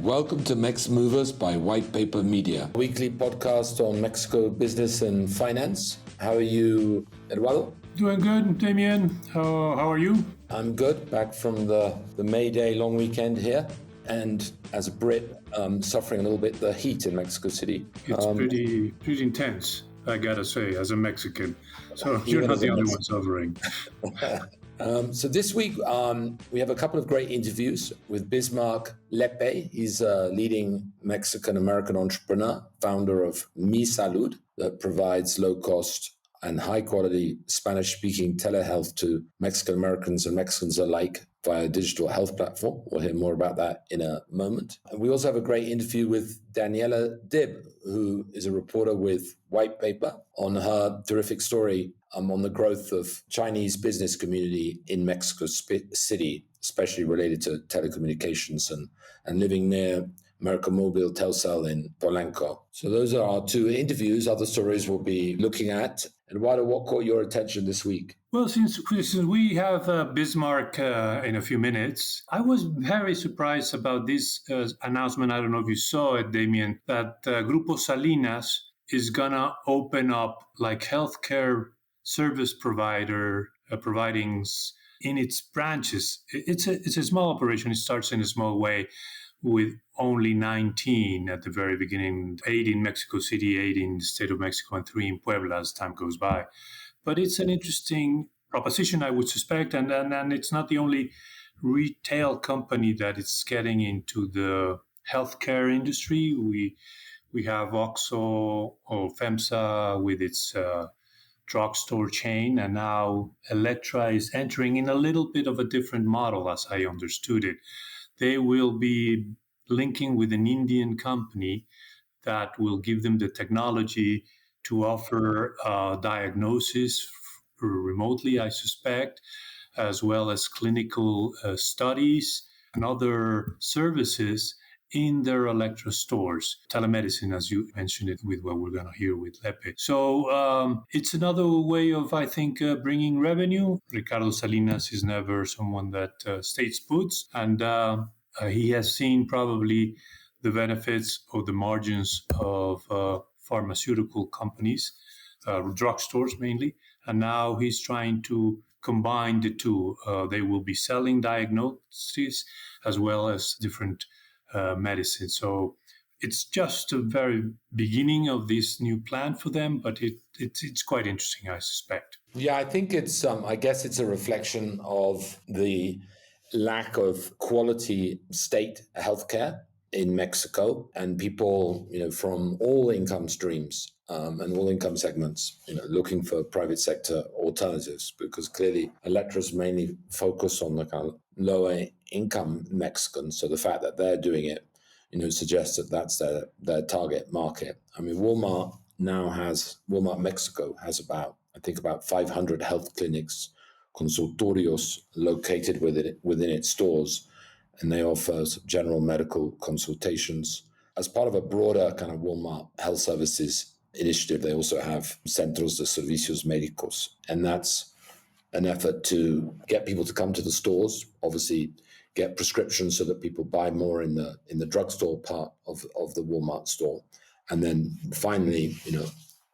Welcome to MexMoves by White Paper Media, a weekly podcast on Mexico business and finance. How are you, Eduardo? Doing good, Damian. How are you? I'm good, back from the May Day long weekend here. And as a Brit, suffering a little bit the heat in Mexico City. It's pretty intense, I gotta say, as a Mexican. So you're not the only one suffering. So this week, we have a couple of great interviews with Bismarck Lepe. He's a leading Mexican-American entrepreneur, founder of MiSalud, that provides low-cost and high-quality Spanish-speaking telehealth to Mexican-Americans and Mexicans alike via a digital health platform. We'll hear more about that in a moment. And we also have a great interview with Daniela Dib, who is a reporter with White Paper, on her terrific story on the growth of Chinese business community in Mexico City, especially related to telecommunications and living near Mercamobile Telcel in Polanco. So those are our two interviews. Other stories we'll be looking at. Eduardo, what caught your attention this week? Well, since we have Bismarck in a few minutes, I was very surprised about this announcement. I don't know if you saw it, Damian, that Grupo Salinas is going to open up like healthcare service providing in its branches. It's a small operation. It starts in a small way with only 19 at the very beginning, 8 in Mexico City, 8 in the state of Mexico, and 3 in Puebla as time goes by. But it's an interesting proposition, I would suspect, and it's not the only retail company that is getting into the healthcare industry. We have OXXO or FEMSA with its drugstore chain, and now Elektra is entering in a little bit of a different model, as I understood it. They will be linking with an Indian company that will give them the technology to offer diagnosis remotely, I suspect, as well as clinical studies and other services in their Elektra stores. Telemedicine, as you mentioned it, with what we're going to hear with Lepe. So it's another way of, I think, bringing revenue. Ricardo Salinas is never someone that stays puts, and he has seen probably the benefits of the margins of pharmaceutical companies, drugstores mainly, and now he's trying to combine the two. They will be selling diagnoses as well as different medicine. So it's just a very beginning of this new plan for them, but it's quite interesting, I suspect. Yeah, I think it's, I guess it's a reflection of the lack of quality state healthcare in Mexico, and people, from all income streams and all income segments, looking for private sector alternatives, because clearly Elektra's mainly focused on the kind of lower income Mexicans. So the fact that they're doing it, suggests that that's their target market. I mean, Walmart Mexico has about 500 health clinics, consultorios located within its stores, and they offer general medical consultations. As part of a broader kind of Walmart health services initiative, they also have Centros de Servicios Médicos, and that's an effort to get people to come to the stores, obviously get prescriptions so that people buy more in the drugstore part of the Walmart store, and then finally,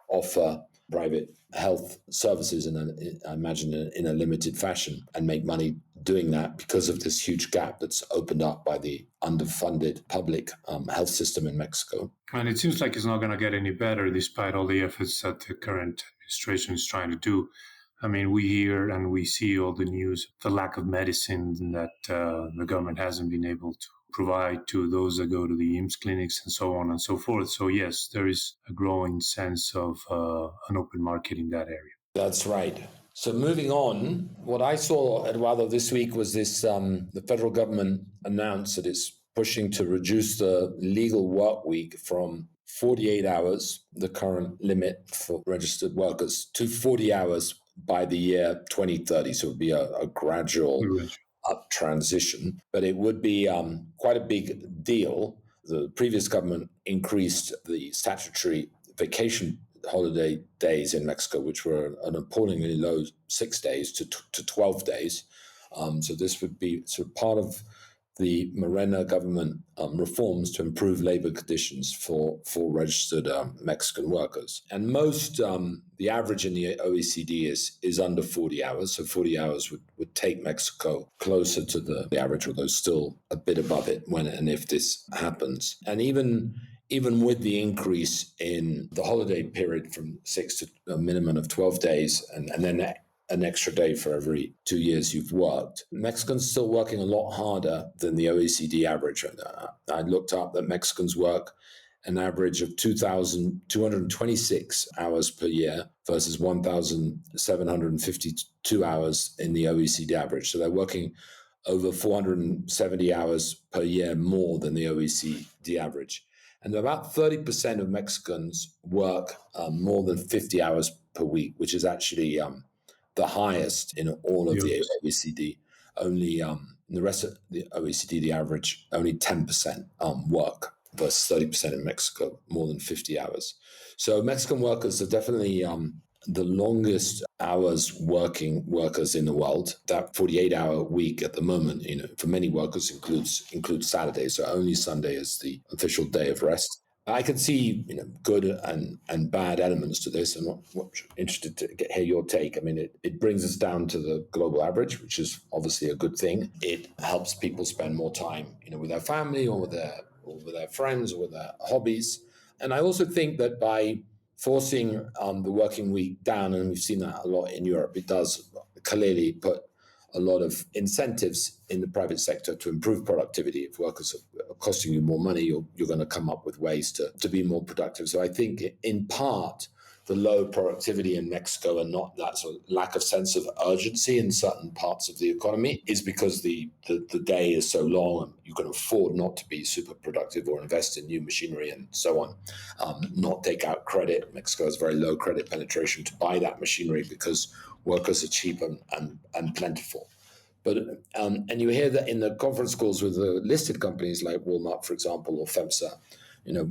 offer private health services I imagine in a limited fashion, and make money doing that because of this huge gap that's opened up by the underfunded public health system in Mexico. And it seems like it's not going to get any better despite all the efforts that the current administration is trying to do. I mean, we hear and we see all the news, the lack of medicine that the government hasn't been able to provide to those that go to the IMSS clinics and so on and so forth. So yes, there is a growing sense of an open market in that area. That's right. So moving on, what I saw, Eduardo, this week was this, the federal government announced that it's pushing to reduce the legal work week from 48 hours, the current limit for registered workers, to 40 hours by the year 2030. So it would be a gradual up transition, but it would be quite a big deal. The previous government increased the statutory vacation holiday days in Mexico, which were an appallingly low 6 days to 12 days. So this would be sort of part of the Morena government reforms to improve labor conditions for registered Mexican workers. And most, the average in the OECD is under 40 hours. So 40 hours would take Mexico closer to the average, although still a bit above it when and if this happens. And even with the increase in the holiday period from 6 to a minimum of 12 days, and then an extra day for every 2 years you've worked, Mexicans still working a lot harder than the OECD average. I looked up that Mexicans work an average of 2,226 hours per year versus 1,752 hours in the OECD average. So they're working over 470 hours per year more than the OECD average. And about 30% of Mexicans work more than 50 hours per week, which is actually the highest in all of the OECD. Only in the rest of the OECD, the average, only 10% work versus 30% in Mexico, more than 50 hours. So Mexican workers are definitely the longest hours working workers in the world. That 48-hour week at the moment, for many workers includes Saturday, so only Sunday is the official day of rest. I can see, good and bad elements to this, and I'm interested to hear your take. I mean, it brings us down to the global average, which is obviously a good thing. It helps people spend more time, with their family or with their friends or with their hobbies. And I also think that by forcing the working week down, and we've seen that a lot in Europe, it does clearly put a lot of incentives in the private sector to improve productivity. If workers are costing you more money, you're going to come up with ways to be more productive. So I think in part, the low productivity in Mexico and not that sort of lack of sense of urgency in certain parts of the economy is because the day is so long and you can afford not to be super productive or invest in new machinery and so on, not take out credit. Mexico has very low credit penetration to buy that machinery because workers are cheap and plentiful. But and you hear that in the conference calls with the listed companies like Walmart, for example, or FEMSA,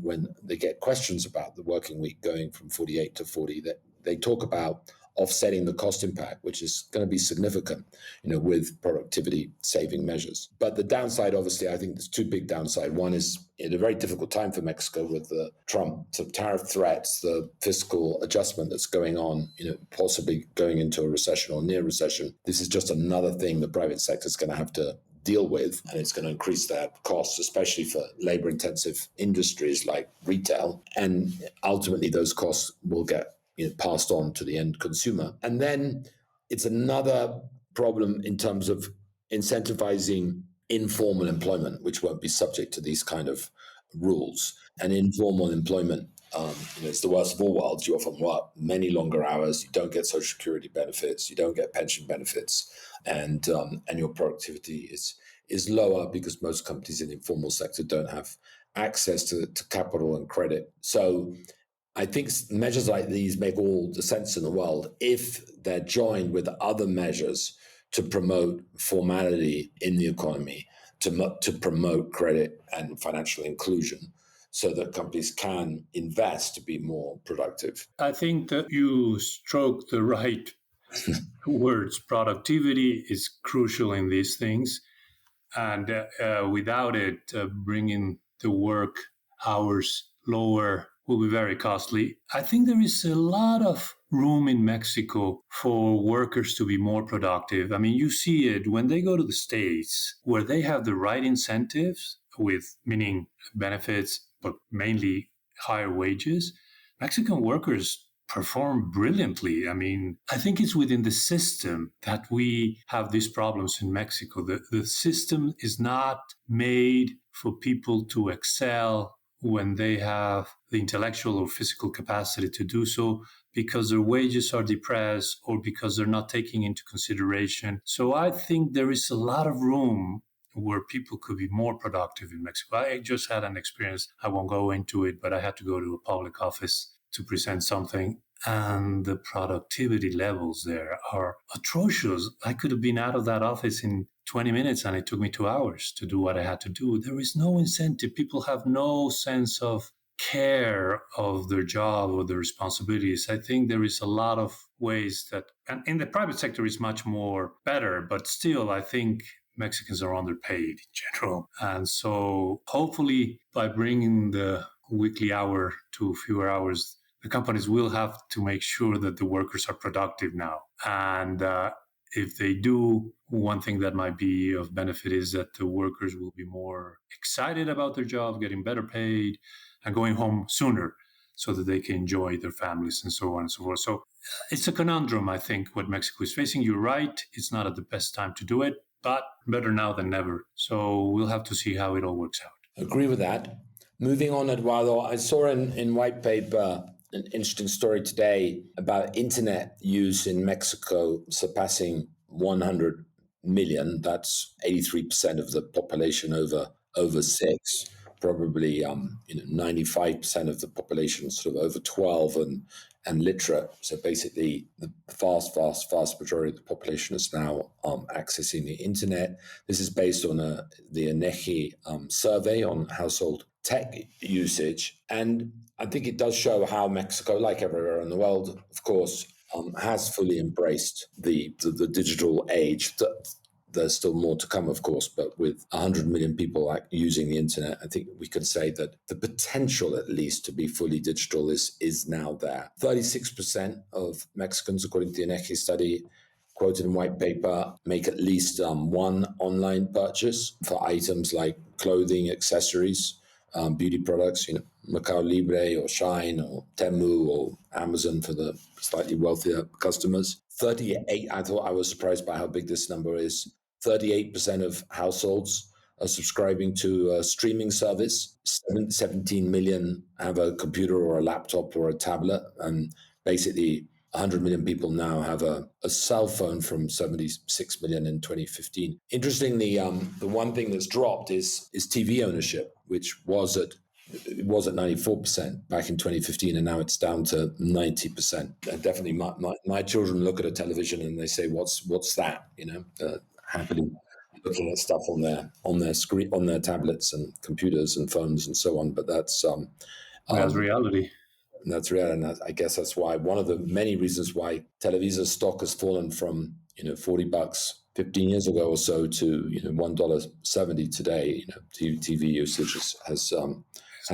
when they get questions about the working week going from 48 to 40, that they talk about offsetting the cost impact, which is going to be significant, with productivity saving measures. But the downside, obviously, I think there's two big downside. One is in a very difficult time for Mexico with the Trump tariff threats, the fiscal adjustment that's going on, possibly going into a recession or near recession. This is just another thing the private sector is going to have to deal with, and it's going to increase their costs, especially for labor-intensive industries like retail. And ultimately, those costs will get passed on to the end consumer. And then it's another problem in terms of incentivizing informal employment, which won't be subject to these kind of rules. And informal employment, it's the worst of all worlds. You often work many longer hours. You don't get Social Security benefits. You don't get pension benefits, and your productivity is lower because most companies in the informal sector don't have access to capital and credit. So I think measures like these make all the sense in the world if they're joined with other measures to promote formality in the economy, to promote credit and financial inclusion, so that companies can invest to be more productive. I think that you stroke the right words. Productivity is crucial in these things. And without it, bringing the work hours lower will be very costly. I think there is a lot of room in Mexico for workers to be more productive. I mean, you see it when they go to the States, where they have the right incentives, with meaning benefits, but mainly higher wages. Mexican workers perform brilliantly. I mean, I think it's within the system that we have these problems in Mexico. The system is not made for people to excel when they have the intellectual or physical capacity to do so, because their wages are depressed or because they're not taking into consideration. So I think there is a lot of room where people could be more productive in Mexico. I just had an experience, I won't go into it, but I had to go to a public office to present something, and the productivity levels there are atrocious. I could have been out of that office in 20 minutes and it took me 2 hours to do what I had to do. There is no incentive. People have no sense of care of their job or their responsibilities. I think there is a lot of ways that, and in the private sector is much more better, but still I think Mexicans are underpaid in general. And so hopefully by bringing the weekly hour to fewer hours, the companies will have to make sure that the workers are productive now. And if they do, one thing that might be of benefit is that the workers will be more excited about their job, getting better paid, and going home sooner so that they can enjoy their families and so on and so forth. So it's a conundrum, I think, what Mexico is facing. You're right. It's not at the best time to do it, but better now than never. So we'll have to see how it all works out. Agree with that. Moving on, Eduardo, I saw in white paper an interesting story today about internet use in Mexico surpassing 100 million. That's 83% of the population over 6. Probably 95% of the population sort of over 12 and literate. So basically, the vast majority of the population is now accessing the internet. This is based on the INEGI survey on household tech usage. And I think it does show how Mexico, like everywhere in the world, of course, has fully embraced the digital age. There's still more to come, of course, but with 100 million people using the internet, I think we can say that the potential, at least, to be fully digital is now there. 36% of Mexicans, according to the INEGI study, quoted in white paper, make at least one online purchase for items like clothing, accessories, beauty products, Mercado Libre or Shine or Temu or Amazon for the slightly wealthier customers. 38, I thought I was surprised by how big this number is. 38% of households are subscribing to a streaming service. 17 million have a computer or a laptop or a tablet. And basically 100 million people now have a cell phone from 76 million in 2015. Interestingly, the one thing that's dropped is TV ownership, which was at 94% back in 2015, and now it's down to 90%. And definitely, my children look at a television and they say, "What's that?" Happily looking at stuff on their screen, on their tablets and computers and phones and so on. But that's reality. That's real, and I guess that's why one of the many reasons why Televisa stock has fallen from $40 15 years ago or so to $1.70 today. TV usage has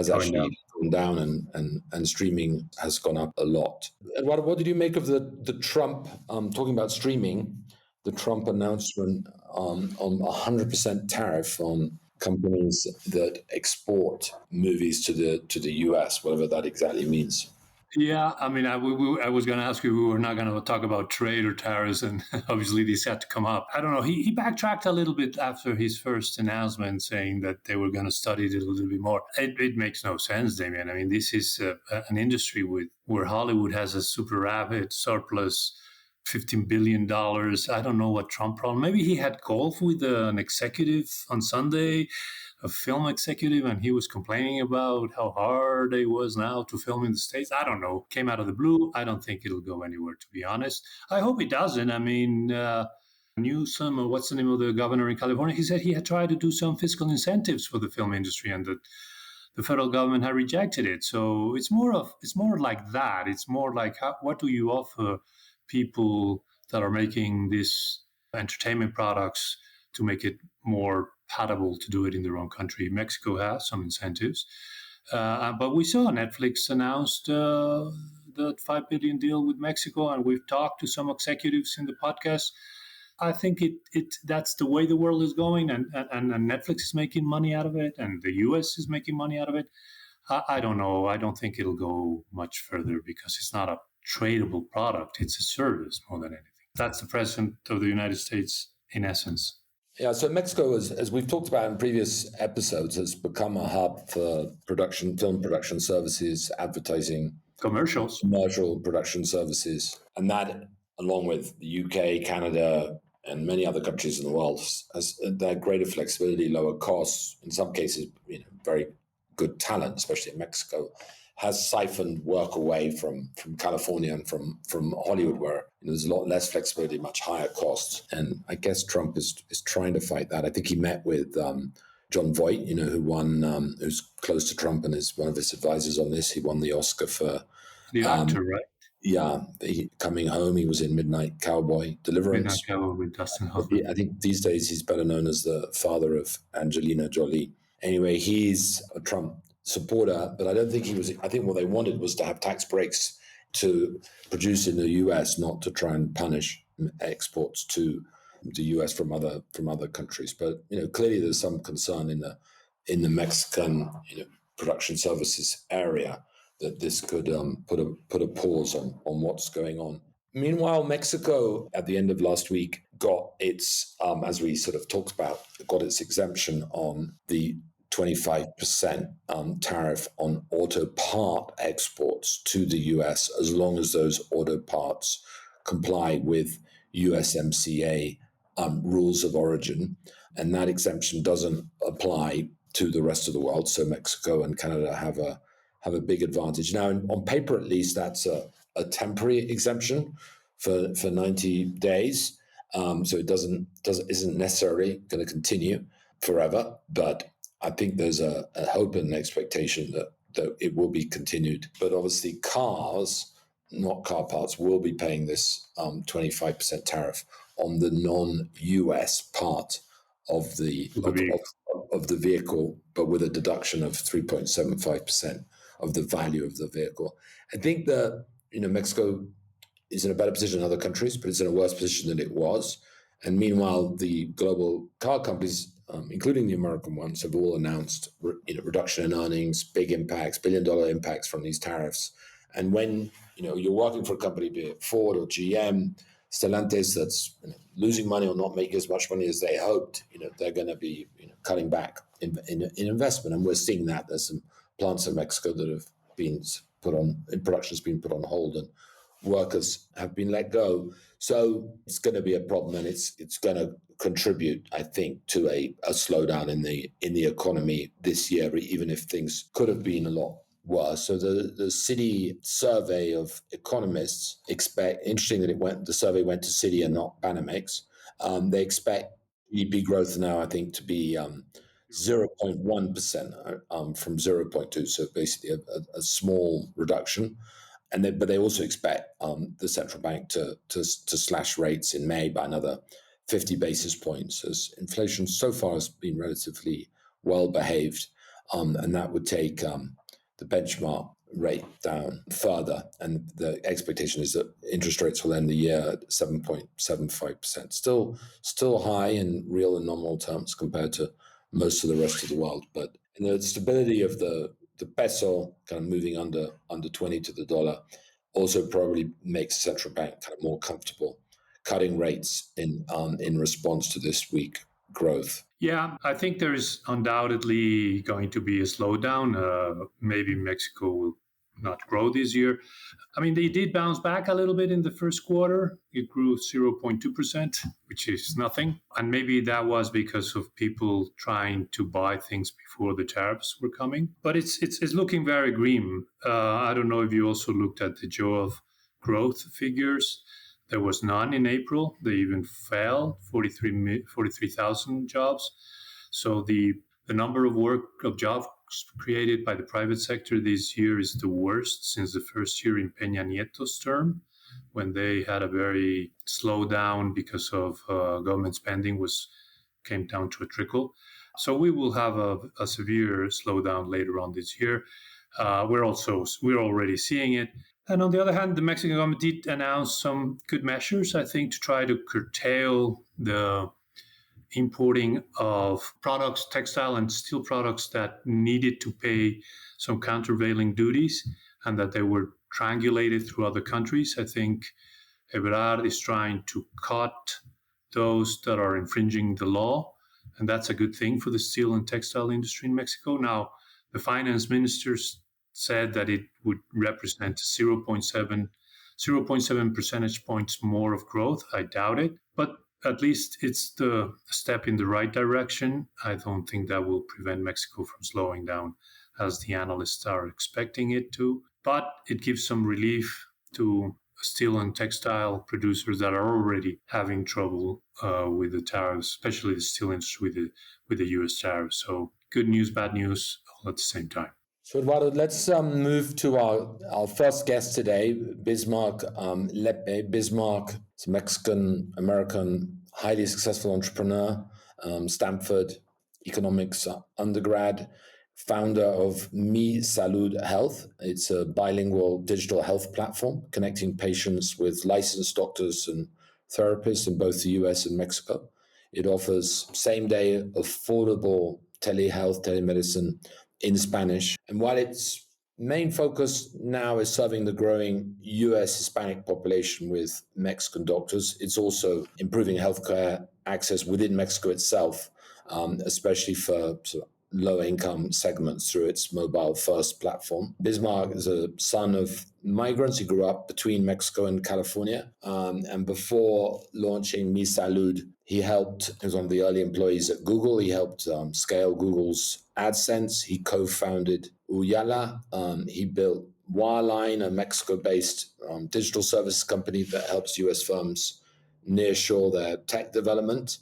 actually gone down, and streaming has gone up a lot. Eduardo, what did you make of the Trump talking about streaming? The Trump announcement on 100% tariff on companies that export movies to the US, whatever that exactly means. Yeah, I mean, I was going to ask you, we were not going to talk about trade or tariffs, and obviously this had to come up. I don't know. He backtracked a little bit after his first announcement, saying that they were going to study it a little bit more. It makes no sense, Damian. I mean, this is an industry where Hollywood has a super rapid surplus, $15 billion. I don't know what Trump problem. Maybe he had golf with an executive on Sunday, a film executive, and he was complaining about how hard it was now to film in the States. I don't know. Came out of the blue. I don't think it'll go anywhere, to be honest. I hope it doesn't. I mean, Newsom, or what's the name of the governor in California, he said he had tried to do some fiscal incentives for the film industry and that the federal government had rejected it. So it's more like that. It's more like, what do you offer people that are making these entertainment products to make it more palatable to do it in their own country? Mexico has some incentives. But we saw Netflix announced the $5 billion deal with Mexico, and we've talked to some executives in the podcast. I think that's the way the world is going, and Netflix is making money out of it, and the US is making money out of it. I don't know. I don't think it'll go much further because it's not a tradable product. It's a service more than anything. That's the president of the United States in essence. Yeah, so Mexico, as we've talked about in previous episodes, has become a hub for film production services, advertising, commercial production services. And that, along with the UK, Canada, and many other countries in the world, has that greater flexibility, lower costs, in some cases, very good talent, especially in Mexico, has siphoned work away from California and from Hollywood, where there's a lot less flexibility, much higher costs. And I guess Trump is trying to fight that. I think he met with John Voight, who won, who's close to Trump and is one of his advisors on this. He won the Oscar for the actor, right? Yeah, coming home, he was in Midnight Cowboy Midnight Deliverance. Cowboy with Dustin Hoffman. I think these days he's better known as the father of Angelina Jolie. Anyway, he's a Trump supporter, but I don't think he was. I think what they wanted was to have tax breaks to produce in the US, not to try and punish exports to the US from other countries. But clearly there's some concern in the Mexican production services area that this could put a pause on what's going on. Meanwhile, Mexico at the end of last week got its, as we sort of talked about, got its exemption on the 25% tariff on auto part exports to the US, as long as those auto parts comply with USMCA rules of origin. And that exemption doesn't apply to the rest of the world. So Mexico and Canada have a big advantage. Now, on paper, at least, that's a temporary exemption for 90 days. So it isn't necessarily going to continue forever, but I think there's a hope and an expectation that it will be continued. But obviously cars, not car parts, will be paying this 25% tariff on the non-US part of the vehicle, but with a deduction of 3.75% of the value of the vehicle. I think that Mexico is in a better position than other countries, but it's in a worse position than it was. And meanwhile, the global car companies, including the American ones, have all announced reduction in earnings, big impacts, billion-dollar impacts from these tariffs. And when you're working for a company, be it Ford or GM, Stellantis, that's losing money or not making as much money as they hoped, they're going to be cutting back in investment. And we're seeing that. There's some plants in Mexico that have been put on, production has been put on hold, and workers have been let go. So it's going to be a problem, and it's going to contribute, I think, to a slowdown in the economy this year, even if things could have been a lot worse. So the Citi survey of economists expect, interesting that the survey went to Citi and not Banamex. They expect GDP growth now, I think, to be 0.1% from 0.2. So basically a small reduction. But they also expect the central bank to slash rates in May by another 50 basis points, as inflation so far has been relatively well behaved, and that would take the benchmark rate down further. And the expectation is that interest rates will end the year at 7.75%. Still high in real and nominal terms compared to most of the rest of the world, but in the stability of the peso kind of moving under 20 to the dollar also probably makes the central bank kind of more comfortable cutting rates in response to this weak growth. Yeah, I think there is undoubtedly going to be a slowdown. Maybe Mexico will not grow this year. I mean, they did bounce back a little bit in the first quarter. It grew 0.2%, which is nothing. And maybe that was because of people trying to buy things before the tariffs were coming. But it's looking very grim. I don't know if you also looked at the job growth figures. There was none in April. They even fell, 43,000 jobs. So the number of jobs created by the private sector this year is the worst since the first year in Peña Nieto's term, when they had a very slowdown because of government spending came down to a trickle. So we will have a severe slowdown later on this year. We're already seeing it. And on the other hand, the Mexican government did announce some good measures, I think, to try to curtail the importing of products, textile and steel products that needed to pay some countervailing duties and that they were triangulated through other countries. I think Ebrard is trying to cut those that are infringing the law, and that's a good thing for the steel and textile industry in Mexico. Now, the finance ministers said that it would represent 0.7 percentage points more of growth. I doubt it, but at least it's the step in the right direction. I don't think that will prevent Mexico from slowing down as the analysts are expecting it to, but it gives some relief to steel and textile producers that are already having trouble with the tariffs, especially the steel industry with the U.S. tariffs. So good news, bad news all at the same time. So, Eduardo, let's move to our first guest today, Bismarck Lepe. Bismarck is a Mexican American, highly successful entrepreneur, Stanford economics undergrad, founder of MiSalud Health. It's a bilingual digital health platform connecting patients with licensed doctors and therapists in both the US and Mexico. It offers same day, affordable telehealth, telemedicine in Spanish. And while its main focus now is serving the growing US Hispanic population with Mexican doctors, it's also improving healthcare access within Mexico itself, especially for sort of low income segments through its mobile first platform. Bismarck is a son of migrants. He grew up between Mexico and California. And before launching MiSalud, he was one of the early employees at Google. He helped scale Google's AdSense. He co-founded Uyala. He built Wireline, a Mexico-based digital services company that helps US firms nearshore their tech development.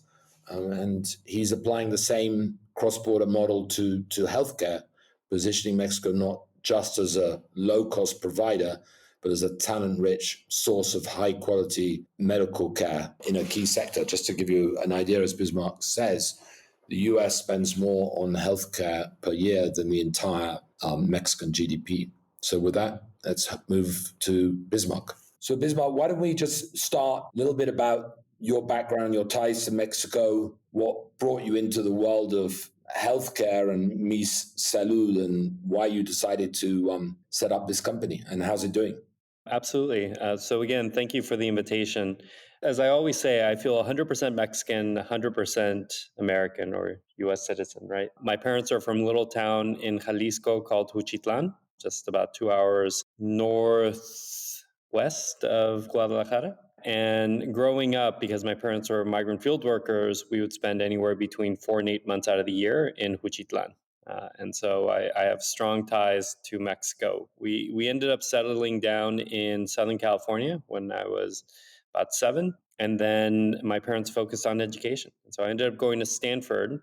And he's applying the same cross-border model to healthcare, positioning Mexico not just as a low-cost provider, but as a talent-rich source of high-quality medical care in a key sector. Just to give you an idea, as Bismarck says, the US spends more on healthcare per year than the entire Mexican GDP. So with that, let's move to Bismarck. So Bismarck, why don't we just start a little bit about your background, your ties to Mexico, what brought you into the world of healthcare and MiSalud, and why you decided to set up this company, and how's it doing? Absolutely. So again, thank you for the invitation. As I always say, I feel 100% Mexican, 100% American or US citizen, right? My parents are from a little town in Jalisco called Juchitlan, just about 2 hours northwest of Guadalajara. And growing up, because my parents were migrant field workers, we would spend anywhere between 4 and 8 months out of the year in Juchitlan. And so I have strong ties to Mexico. We ended up settling down in Southern California when I was about 7. And then my parents focused on education. And so I ended up going to Stanford,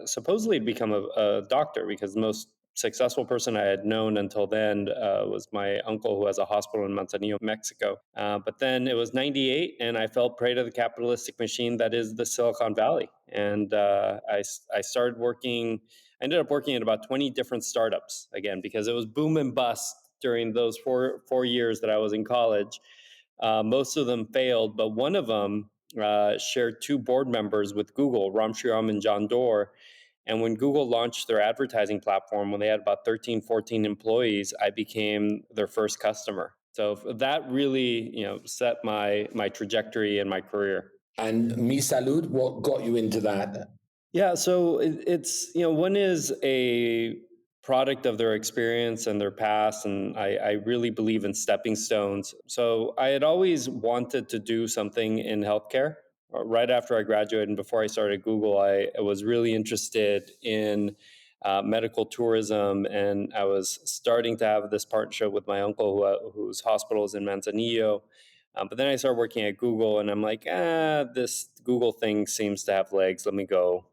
supposedly to become a doctor, because the most successful person I had known until then was my uncle, who has a hospital in Manzanillo, Mexico. But then it was 98, and I fell prey to the capitalistic machine that is the Silicon Valley. And I started working. I ended up working at about 20 different startups, again, because it was boom and bust during those four years that I was in college. Most of them failed, but one of them shared 2 board members with Google, Ram Shriram and John Doerr. And when Google launched their advertising platform, when they had about 13, 14 employees, I became their first customer. So that really, set my trajectory and my career. And MiSalud, what got you into that? Yeah, so it's, one is a product of their experience and their past, and I really believe in stepping stones. So I had always wanted to do something in healthcare. Right after I graduated and before I started Google, I was really interested in medical tourism, and I was starting to have this partnership with my uncle whose hospital is in Manzanillo. But then I started working at Google, and I'm like, this Google thing seems to have legs. Let me go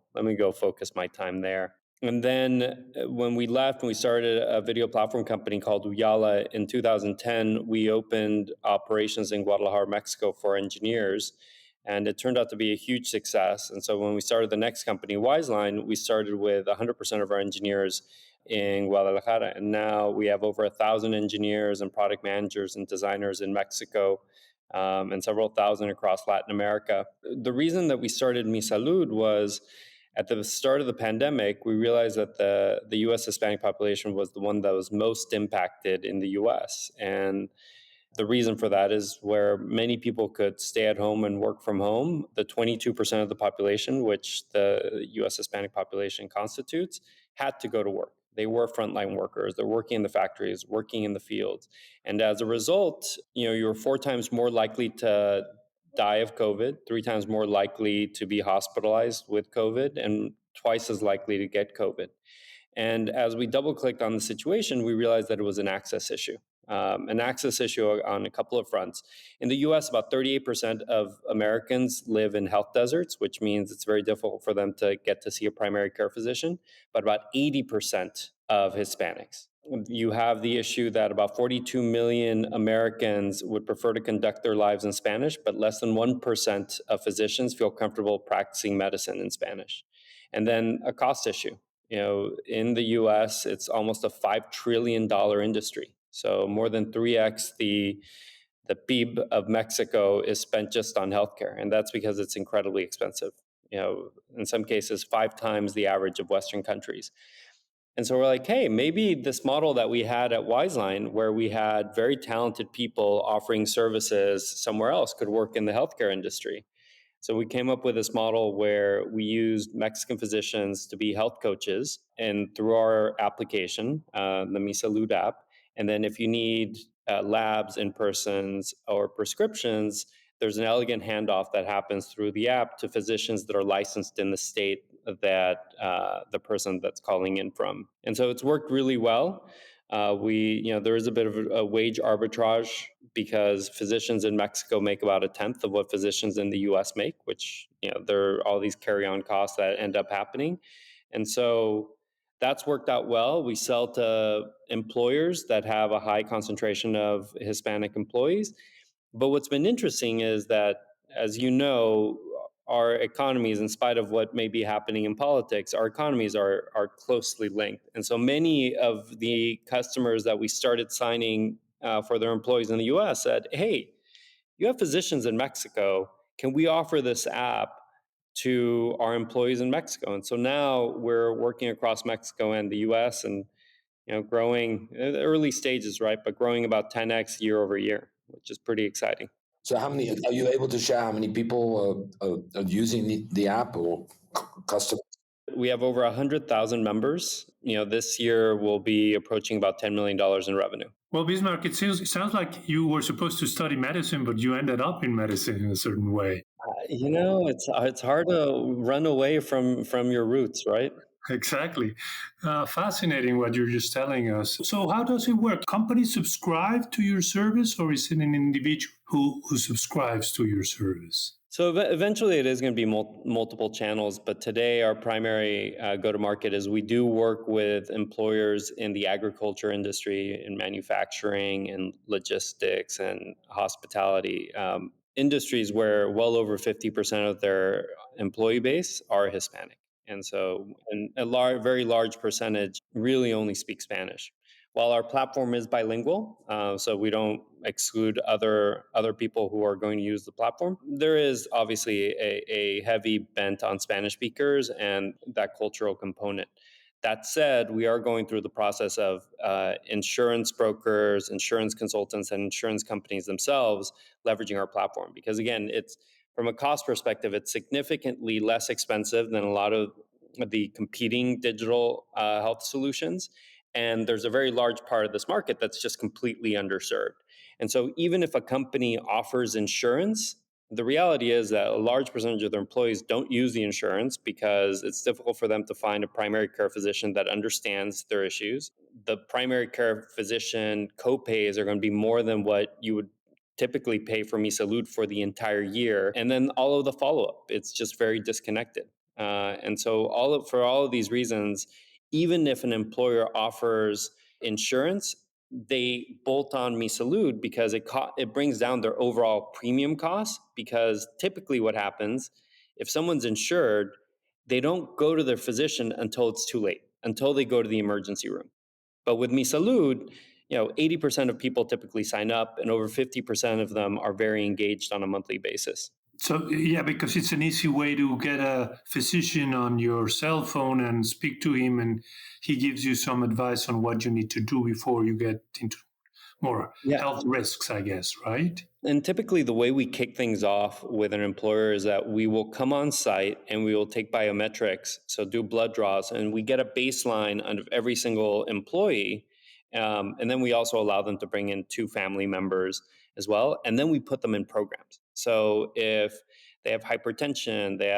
focus my time there. And then when we left and we started a video platform company called Uyala in 2010, we opened operations in Guadalajara, Mexico for engineers. And it turned out to be a huge success. And so when we started the next company, Wiseline, we started with 100% of our engineers in Guadalajara. And now we have over 1,000 engineers and product managers and designers in Mexico, and several thousand across Latin America. The reason that we started MiSalud was at the start of the pandemic, we realized that the U.S. Hispanic population was the one that was most impacted in the U.S. And the reason for that is where many people could stay at home and work from home, the 22% of the population, which the U.S. Hispanic population constitutes, had to go to work. They were frontline workers. They're working in the factories, working in the fields. And as a result, you're 4 times more likely to die of COVID, 3 times more likely to be hospitalized with COVID, and twice as likely to get COVID. And as we double clicked on the situation, we realized that it was an access issue. an access issue on a couple of fronts. In the US, about 38% of Americans live in health deserts, which means it's very difficult for them to get to see a primary care physician, but about 80% of Hispanics. You have the issue that about 42 million Americans would prefer to conduct their lives in Spanish, but less than 1% of physicians feel comfortable practicing medicine in Spanish. And then a cost issue. In the US, it's almost a $5 trillion industry. So more than 3x the PIB of Mexico is spent just on healthcare. And that's because it's incredibly expensive. In some cases, 5 times the average of Western countries. And so we're like, hey, maybe this model that we had at Wiseline, where we had very talented people offering services somewhere else, could work in the healthcare industry. So we came up with this model where we used Mexican physicians to be health coaches, and through our application, the MiSalud app. And then if you need labs, in-persons, or prescriptions, there's an elegant handoff that happens through the app to physicians that are licensed in the state that the person that's calling in from. And so it's worked really well. There is a bit of a wage arbitrage because physicians in Mexico make about a tenth of what physicians in the US make, which, there are all these carry-on costs that end up happening. And so that's worked out well. We sell to employers that have a high concentration of Hispanic employees. But what's been interesting is that, as you know, our economies, in spite of what may be happening in politics, our economies are closely linked. And so many of the customers that we started signing for their employees in the US said, hey, you have physicians in Mexico. Can we offer this app to our employees in Mexico? And so now we're working across Mexico and the US and growing early stages, right? But growing about 10x year over year, which is pretty exciting. So are you able to share how many people are using the app or customers? We have over 100,000 members. This year we'll be approaching about $10 million in revenue. Well, Bismarck, it sounds like you were supposed to study medicine, but you ended up in medicine in a certain way. It's hard to run away from your roots, right? Exactly. Fascinating what you're just telling us. So how does it work? Companies subscribe to your service, or is it an individual who subscribes to your service? So eventually it is going to be multiple channels, but today our primary go-to-market is we do work with employers in the agriculture industry, in manufacturing and logistics and hospitality, industries where well over 50% of their employee base are Hispanic. And so a very large percentage really only speak Spanish. While our platform is bilingual, so we don't exclude other people who are going to use the platform, there is obviously a heavy bent on Spanish speakers and that cultural component. That said, we are going through the process of insurance brokers, insurance consultants, and insurance companies themselves leveraging our platform. Because again, it's from a cost perspective, it's significantly less expensive than a lot of the competing digital health solutions. And there's a very large part of this market that's just completely underserved. And so even if a company offers insurance, the reality is that a large percentage of their employees don't use the insurance because it's difficult for them to find a primary care physician that understands their issues. The primary care physician copays are going to be more than what you would typically pay for MiSalud for the entire year. And then all of the follow-up, it's just very disconnected. And so for all of these reasons, even if an employer offers insurance, they bolt on MiSalud because it brings down their overall premium cost. Because typically what happens, if someone's insured, they don't go to their physician until it's too late, until they go to the emergency room. But with MiSalud, 80% of people typically sign up, and over 50% of them are very engaged on a monthly basis. So, yeah, because it's an easy way to get a physician on your cell phone and speak to him, and he gives you some advice on what you need to do before you get into more health risks, I guess, right? And typically the way we kick things off with an employer is that we will come on site and we will take biometrics, so do blood draws, and we get a baseline of every single employee. And then we also allow them to bring in 2 family members as well. And then we put them in programs. So if they have hypertension, they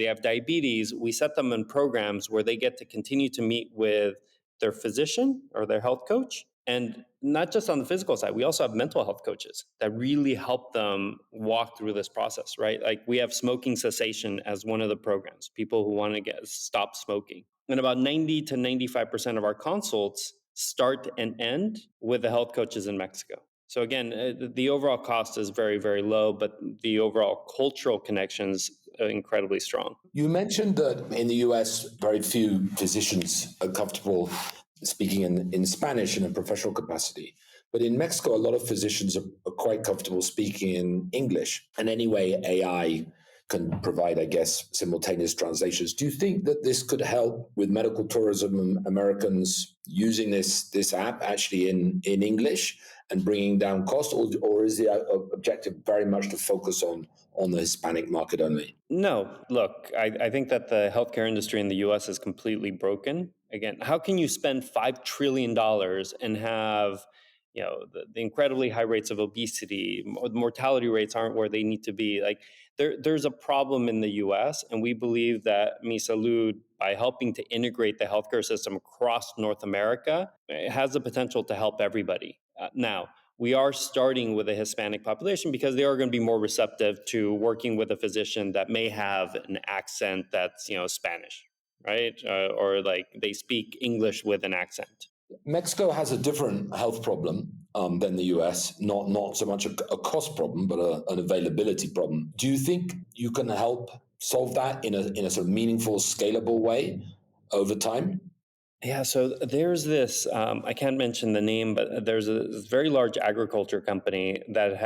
have diabetes, we set them in programs where they get to continue to meet with their physician or their health coach And not just on the physical side, we also have mental health coaches that really help them walk through this process, right? Like we have smoking cessation as one of the programs, people who want to stop smoking. And about 90 to 95% of our consults start and end with the health coaches in Mexico. So again, the overall cost is very, very low, but the overall cultural connections are incredibly strong. You mentioned that in the US, very few physicians are comfortable speaking in Spanish in a professional capacity. But in Mexico, a lot of physicians are quite comfortable speaking in English. And anyway, AI can provide, I guess, simultaneous translations. Do you think that this could help with medical tourism, Americans using this app actually in English and bringing down cost, or is the objective very much to focus on the Hispanic market only? No, look, I think that the healthcare industry in the US is completely broken. Again, how can you spend $5 trillion and have the incredibly high rates of obesity, mortality rates aren't where they need to be? Like there's a problem in the US, and we believe that MiSalud, by helping to integrate the healthcare system across North America, it has the potential to help everybody. Now, we are starting with a Hispanic population because they are going to be more receptive to working with a physician that may have an accent that's Spanish, right? Or like they speak English with an accent. Mexico has a different health problem than the US, not so much a cost problem, but an availability problem. Do you think you can help solve that in a sort of meaningful, scalable way over time? Yeah, so there's this, I can't mention the name, but there's a very large agriculture company that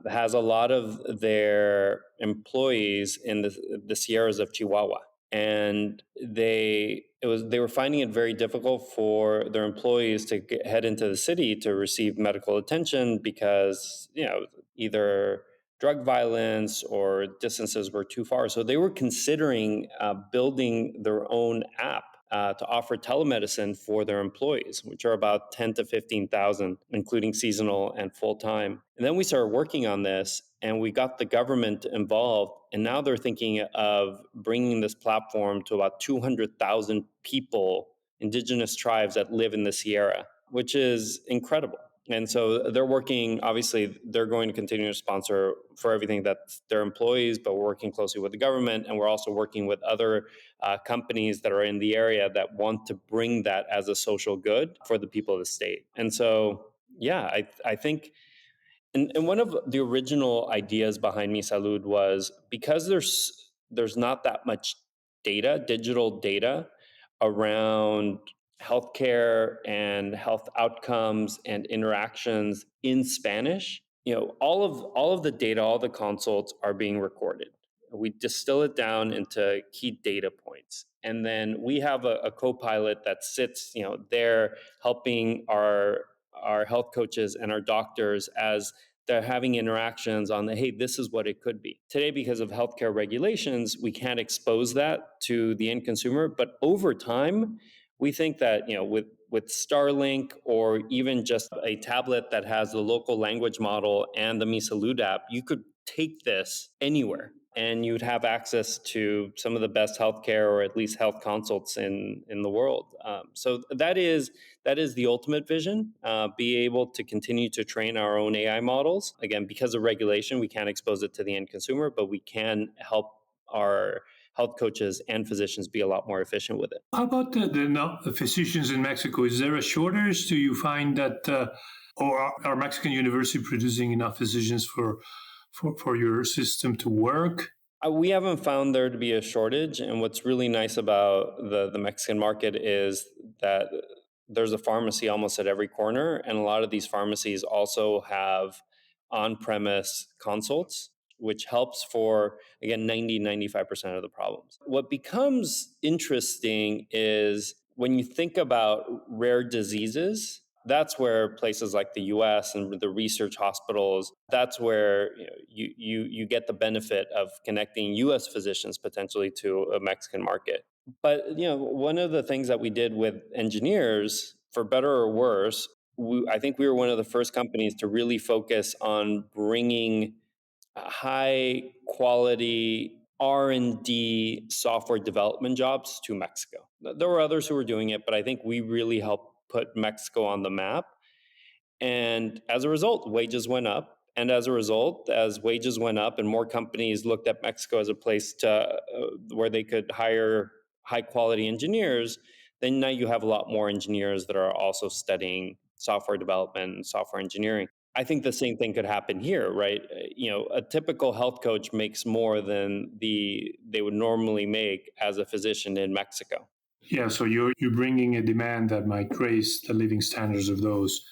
has a lot of their employees in the Sierras of Chihuahua. And they were finding it very difficult for their employees to head into the city to receive medical attention because, either drug violence or distances were too far. So they were considering building their own app to offer telemedicine for their employees, which are about 10 to 15,000, including seasonal and full-time. And then we started working on this, and we got the government involved, and now they're thinking of bringing this platform to about 200,000 people, indigenous tribes that live in the Sierra, which is incredible. And so they're working, obviously, they're going to continue to sponsor for everything that their employees, but we're working closely with the government, and we're also working with other companies that are in the area that want to bring that as a social good for the people of the state. And so, yeah, I think, and one of the original ideas behind MiSalud was because there's not that much data, digital data around healthcare and health outcomes and interactions in Spanish. All of the data, all the consults are being recorded. We distill it down into key data points, and then we have a co-pilot that sits, there helping our health coaches and our doctors as they're having interactions on hey, this is what it could be. Today, because of healthcare regulations, we can't expose that to the end consumer. But over time, we think that with Starlink or even just a tablet that has the local language model and the MiSalud app, you could take this anywhere and you'd have access to some of the best healthcare or at least health consults in the world. So that is the ultimate vision, be able to continue to train our own AI models. Again, because of regulation, we can't expose it to the end consumer, but we can help our health coaches and physicians be a lot more efficient with it. How about the physicians in Mexico? Is there a shortage? Do you find that, or are Mexican universities producing enough physicians for your system to work? We haven't found there to be a shortage. And what's really nice about the Mexican market is that there's a pharmacy almost at every corner. And a lot of these pharmacies also have on-premise consults, which helps for, again, 95% of the problems. What becomes interesting is when you think about rare diseases, that's where places like the US and the research hospitals, that's where you get the benefit of connecting US physicians potentially to a Mexican market. But one of the things that we did with engineers, for better or worse, I think we were one of the first companies to really focus on bringing high quality R&D software development jobs to Mexico. There were others who were doing it, but I think we really helped put Mexico on the map. And as a result, wages went up. And as a result, as wages went up and more companies looked at Mexico as a place to where they could hire high quality engineers, then now you have a lot more engineers that are also studying software development and software engineering. I think the same thing could happen here, right? A typical health coach makes more than they would normally make as a physician in Mexico. Yeah, so you're bringing a demand that might raise the living standards of those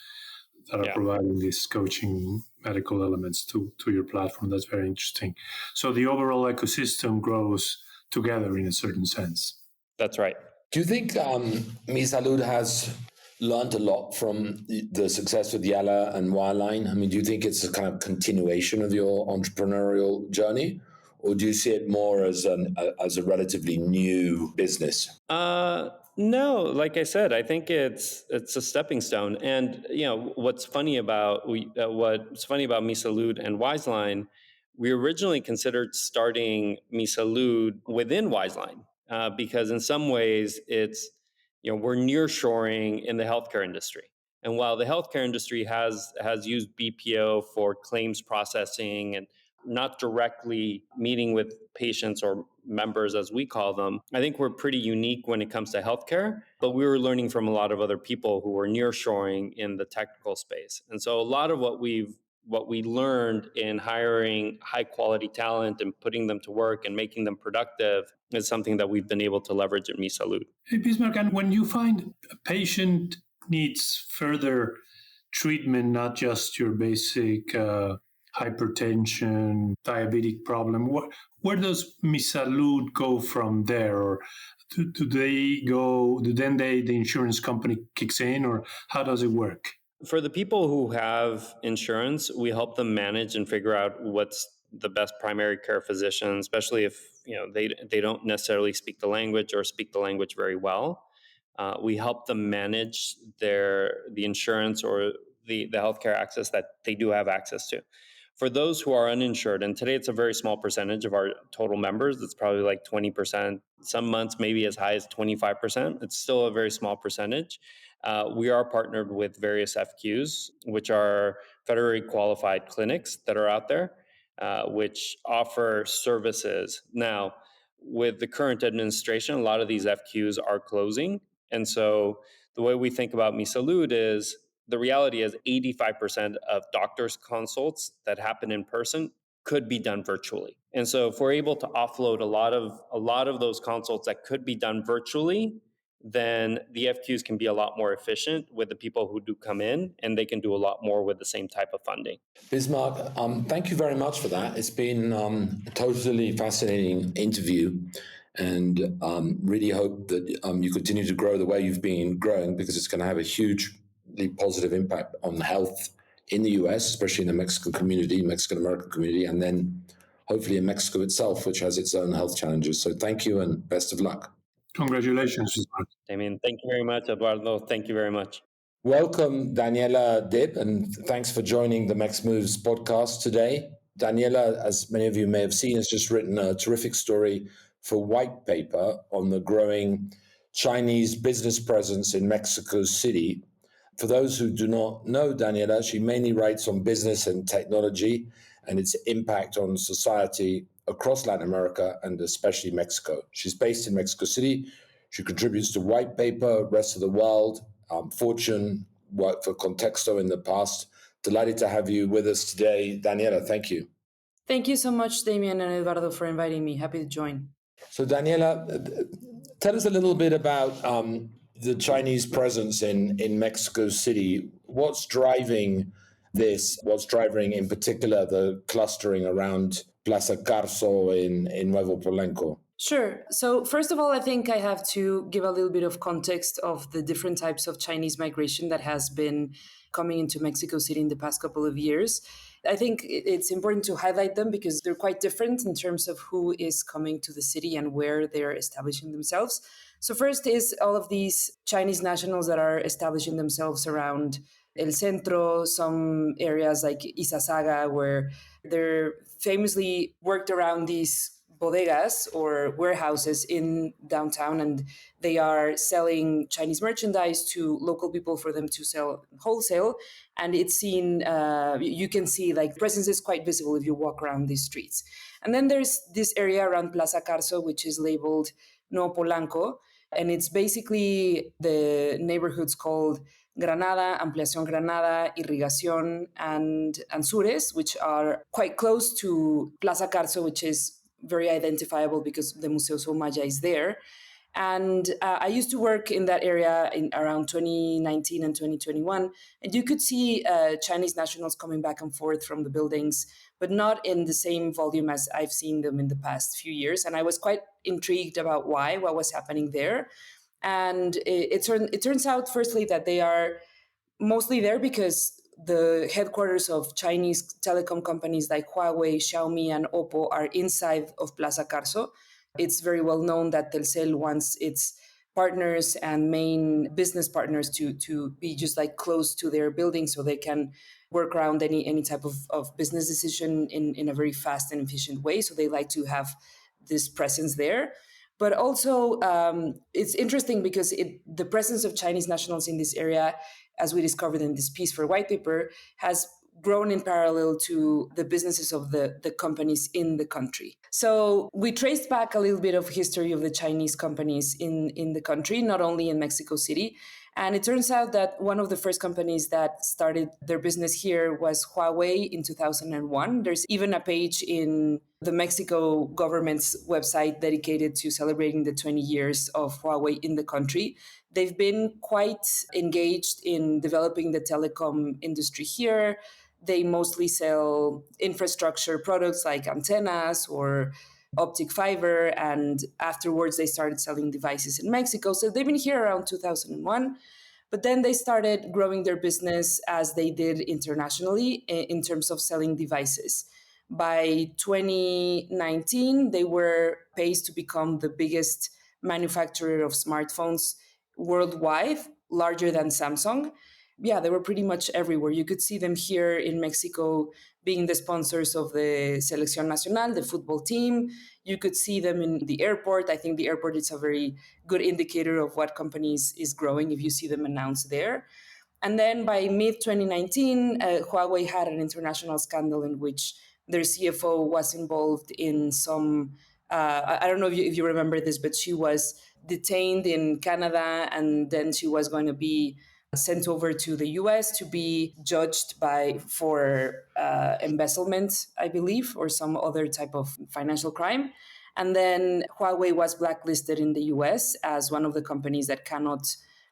that are providing these coaching medical elements to your platform. That's very interesting. So the overall ecosystem grows together in a certain sense. That's right. Do you think MiSalud has learned a lot from the success with Yalla and Wireline? I mean, do you think it's a kind of continuation of your entrepreneurial journey? Or do you see it more as a relatively new business? No, like I said, I think it's a stepping stone. And what's funny about MiSalud and Wiseline, we originally considered starting MiSalud within Wiseline because in some ways it's we're nearshoring in the healthcare industry. And while the healthcare industry has used BPO for claims processing and not directly meeting with patients or members, as we call them, I think we're pretty unique when it comes to healthcare, but we were learning from a lot of other people who were nearshoring in the technical space. And so a lot of what we learned in hiring high quality talent and putting them to work and making them productive is something that we've been able to leverage at MiSalud. Hey, Bismarck, and when you find a patient needs further treatment, not just your basic hypertension, diabetic problem, where does MiSalud go from there? Or the insurance company kicks in, or how does it work? For the people who have insurance, we help them manage and figure out what's the best primary care physician, especially if they don't necessarily speak the language or speak the language very well. We help them manage the insurance or the healthcare access that they do have access to. For those who are uninsured, and today it's a very small percentage of our total members, it's probably like 20%, some months maybe as high as 25%. It's still a very small percentage. We are partnered with various FQs, which are federally qualified clinics that are out there, which offer services. Now, with the current administration, a lot of these FQs are closing. And so the way we think about MiSalud is the reality is 85% of doctors' consults that happen in person could be done virtually. And so if we're able to offload a lot of those consults that could be done virtually, then the FQs can be a lot more efficient with the people who do come in, and they can do a lot more with the same type of funding. Bismarck, thank you very much for that. It's been a totally fascinating interview, and really hope that you continue to grow the way you've been growing, because it's going to have a hugely positive impact on health in the US, especially in the Mexican American community, and then hopefully in Mexico itself, which has its own health challenges. So thank you and best of luck. Congratulations. Damian, thank you very much. Eduardo, thank you very much. Welcome, Daniela Dib, and thanks for joining the MexMoves podcast today. Daniela, as many of you may have seen, has just written a terrific story for White Paper on the growing Chinese business presence in Mexico City. For those who do not know Daniela, she mainly writes on business and technology and its impact on society across Latin America and especially Mexico. She's based in Mexico City. She contributes to White Paper, Rest of the World, Fortune, worked for Contexto in the past. Delighted to have you with us today. Daniela, thank you. Thank you so much, Damian and Eduardo, for inviting me. Happy to join. So Daniela, tell us a little bit about the Chinese presence in Mexico City. What's driving this? What's driving in particular the clustering around Plaza Carso in Nuevo Polanco? Sure. So first of all, I think I have to give a little bit of context of the different types of Chinese migration that has been coming into Mexico City in the past couple of years. I think it's important to highlight them because they're quite different in terms of who is coming to the city and where they're establishing themselves. So first is all of these Chinese nationals that are establishing themselves around El Centro, some areas like Izazaga, where they're famously worked around these bodegas or warehouses in downtown, and they are selling Chinese merchandise to local people for them to sell wholesale. And it's seen, you can see like presence is quite visible if you walk around these streets. And then there's this area around Plaza Carso, which is labeled No Polanco. And it's basically the neighborhoods called Granada, Ampliación Granada, Irrigación, and Anzures, which are quite close to Plaza Carso, which is very identifiable because the Museo Soumaya is there. And I used to work in that area in around 2019 and 2021. And you could see Chinese nationals coming back and forth from the buildings, but not in the same volume as I've seen them in the past few years. And I was quite intrigued about what was happening there. And it turns out, firstly, that they are mostly there because the headquarters of Chinese telecom companies like Huawei, Xiaomi, and Oppo are inside of Plaza Carso. It's very well known that Telcel wants its partners and main business partners to be just like close to their building so they can work around any type of business decision in a very fast and efficient way. So they like to have this presence there. But also, it's interesting because the presence of Chinese nationals in this area, as we discovered in this piece for White Paper, has grown in parallel to the businesses of the companies in the country. So we traced back a little bit of history of the Chinese companies in the country, not only in Mexico City. And it turns out that one of the first companies that started their business here was Huawei in 2001. There's even a page in the Mexico government's website dedicated to celebrating the 20 years of Huawei in the country. They've been quite engaged in developing the telecom industry here. They mostly sell infrastructure products like antennas or optic fiber, and afterwards they started selling devices in Mexico. So they've been here around 2001, but then they started growing their business as they did internationally in terms of selling devices. By 2019, they were poised to become the biggest manufacturer of smartphones worldwide, larger than Samsung. Yeah, they were pretty much everywhere. You could see them here in Mexico being the sponsors of the Selección Nacional, the football team. You could see them in the airport. I think the airport is a very good indicator of what companies is growing if you see them announced there. And then by mid-2019, Huawei had an international scandal in which their CFO was involved in some, I don't know if you remember this, but she was detained in Canada, and then she was going to be sent over to the US to be judged for embezzlement, I believe, or some other type of financial crime. And then Huawei was blacklisted in the US as one of the companies that cannot,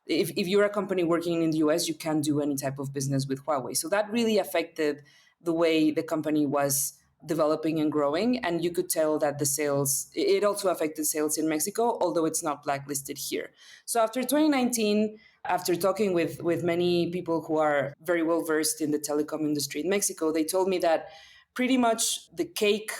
if you're a company working in the US, you can't do any type of business with Huawei. So that really affected the way the company was developing and growing. And you could tell that the sales, it also affected sales in Mexico, although it's not blacklisted here. So after 2019, after talking with many people who are very well versed in the telecom industry in Mexico, they told me that pretty much the cake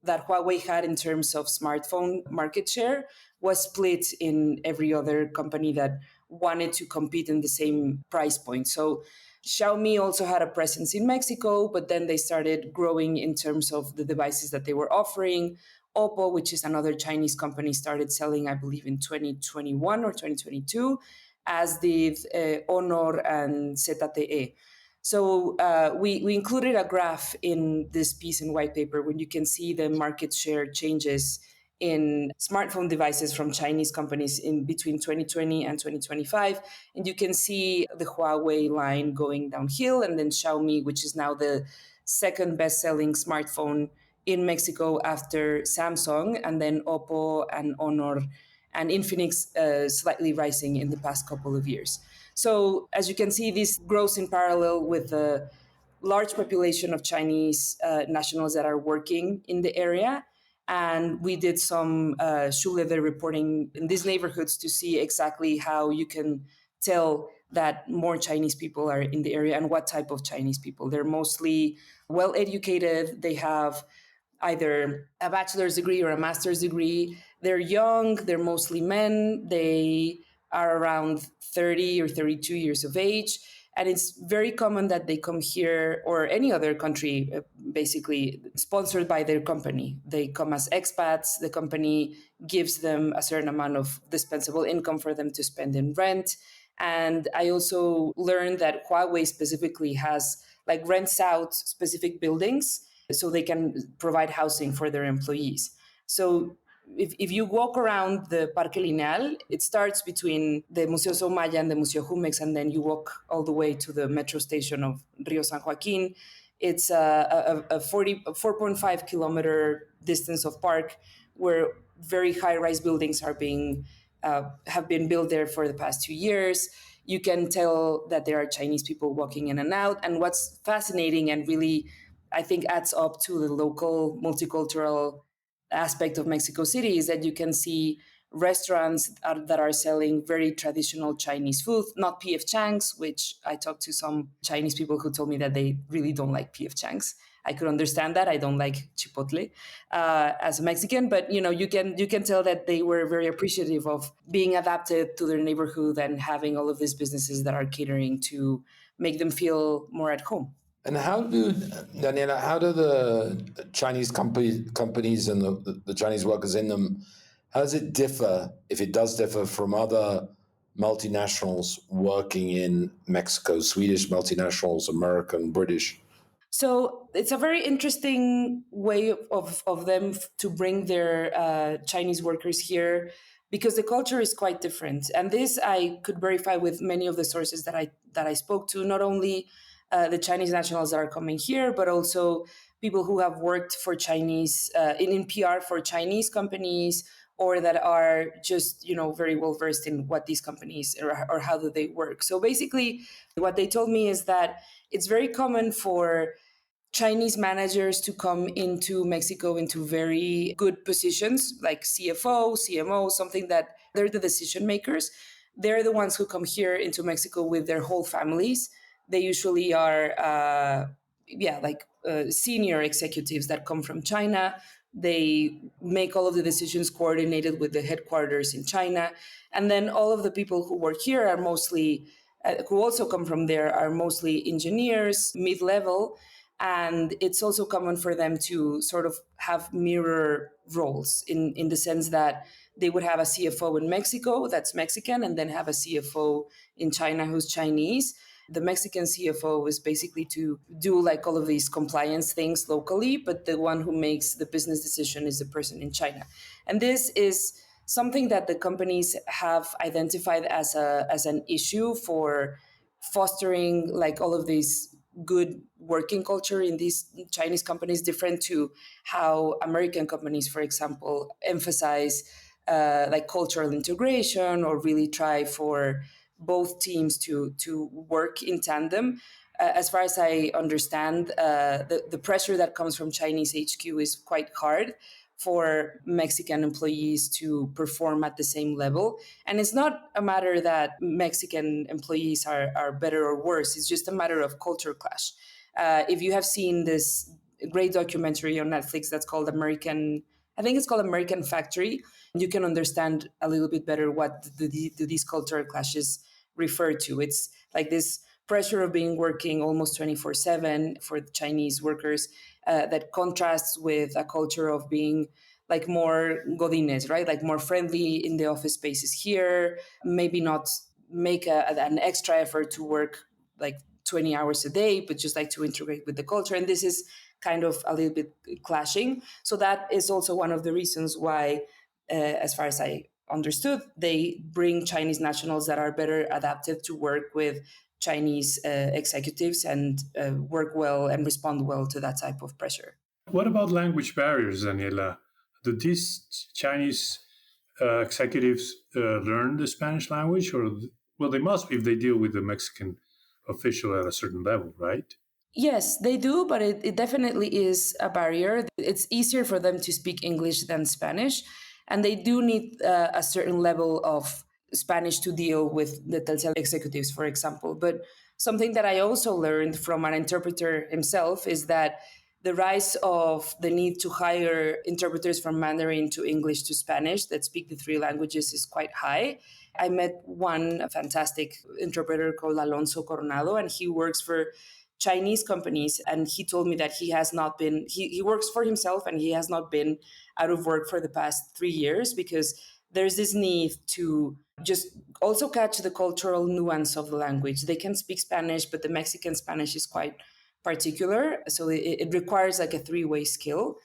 that Huawei had in terms of smartphone market share was split in every other company that wanted to compete in the same price point. So Xiaomi also had a presence in Mexico, but then they started growing in terms of the devices that they were offering. Oppo, which is another Chinese company, started selling, I believe, in 2021 or 2022, as did Honor and ZTE. So we included a graph in this piece in White Paper when you can see the market share changes in smartphone devices from Chinese companies in between 2020 and 2025. And you can see the Huawei line going downhill, and then Xiaomi, which is now the second best-selling smartphone in Mexico after Samsung, and then Oppo and Honor and Infinix slightly rising in the past couple of years. So as you can see, this grows in parallel with the large population of Chinese nationals that are working in the area. And we did some shoe-leather reporting in these neighborhoods to see exactly how you can tell that more Chinese people are in the area and what type of Chinese people. They're mostly well-educated. They have either a bachelor's degree or a master's degree. They're young. They're mostly men. They are around 30 or 32 years of age. And it's very common that they come here or any other country, basically sponsored by their company. They come as expats. The company gives them a certain amount of dispensable income for them to spend in rent. And I also learned that Huawei specifically has like rents out specific buildings so they can provide housing for their employees. So if you walk around the Parque Lineal, it starts between the Museo Soumaya and the Museo Jumex, and then you walk all the way to the metro station of Rio San Joaquin. It's a 4.5 kilometer distance of park where very high-rise buildings are have been built there for the past 2 years. You can tell that there are Chinese people walking in and out. And what's fascinating and really, I think, adds up to the local multicultural aspect of Mexico City is that you can see restaurants that are selling very traditional Chinese food, not P.F. Chang's, which I talked to some Chinese people who told me that they really don't like P.F. Chang's. I could understand that. I don't like chipotle as a Mexican, but you can tell that they were very appreciative of being adapted to their neighborhood and having all of these businesses that are catering to make them feel more at home. And Daniela, how do the Chinese companies and the Chinese workers in them, how does it differ, if it does differ, from other multinationals working in Mexico, Swedish multinationals, American, British? So it's a very interesting way of them to bring their Chinese workers here because the culture is quite different. And this I could verify with many of the sources that I spoke to, not only the Chinese nationals that are coming here, but also people who have worked for Chinese in PR for Chinese companies, or that are just very well versed in what these companies or how do they work. So basically, what they told me is that it's very common for Chinese managers to come into Mexico into very good positions like CFO, CMO, something that they're the decision makers. They're the ones who come here into Mexico with their whole families. They usually are, senior executives that come from China. They make all of the decisions coordinated with the headquarters in China. And then all of the people who work here are mostly, who also come from there, are mostly engineers, mid-level. And it's also common for them to sort of have mirror roles in the sense that they would have a CFO in Mexico that's Mexican and then have a CFO in China who's Chinese. The Mexican CFO is basically to do like all of these compliance things locally, but the one who makes the business decision is the person in China. And this is something that the companies have identified as an issue for fostering like all of these good working culture in these Chinese companies, different to how American companies, for example, emphasize like cultural integration or really try for both teams to work in tandem. As far as I understand, the pressure that comes from Chinese HQ is quite hard for Mexican employees to perform at the same level. And it's not a matter that Mexican employees are better or worse. It's just a matter of culture clash. If you have seen this great documentary on Netflix that's called American Factory, you can understand a little bit better what do these cultural clashes refer to. It's like this pressure of being working almost 24/7 for the Chinese workers that contrasts with a culture of being like more godines, right? Like more friendly in the office spaces here, maybe not make an extra effort to work like 20 hours a day, but just like to integrate with the culture. And this is kind of a little bit clashing. So that is also one of the reasons why, as far as I understood, they bring Chinese nationals that are better adapted to work with Chinese executives and work well and respond well to that type of pressure. What about language barriers, Daniela? Do these Chinese executives learn the Spanish language? Well, they must if they deal with the Mexican official at a certain level, right? Yes, they do, but it definitely is a barrier. It's easier for them to speak English than Spanish, and they do need a certain level of Spanish to deal with the Telcel executives, for example. But something that I also learned from an interpreter himself is that the rise of the need to hire interpreters from Mandarin to English to Spanish that speak the three languages is quite high. I met one fantastic interpreter called Alonso Coronado, and he works for Chinese companies. And he told me that he has not been, he works for himself and he has not been out of work for the past 3 years because there's this need to just also catch the cultural nuance of the language. They can speak Spanish, but the Mexican Spanish is quite particular. So it requires like a three-way skill.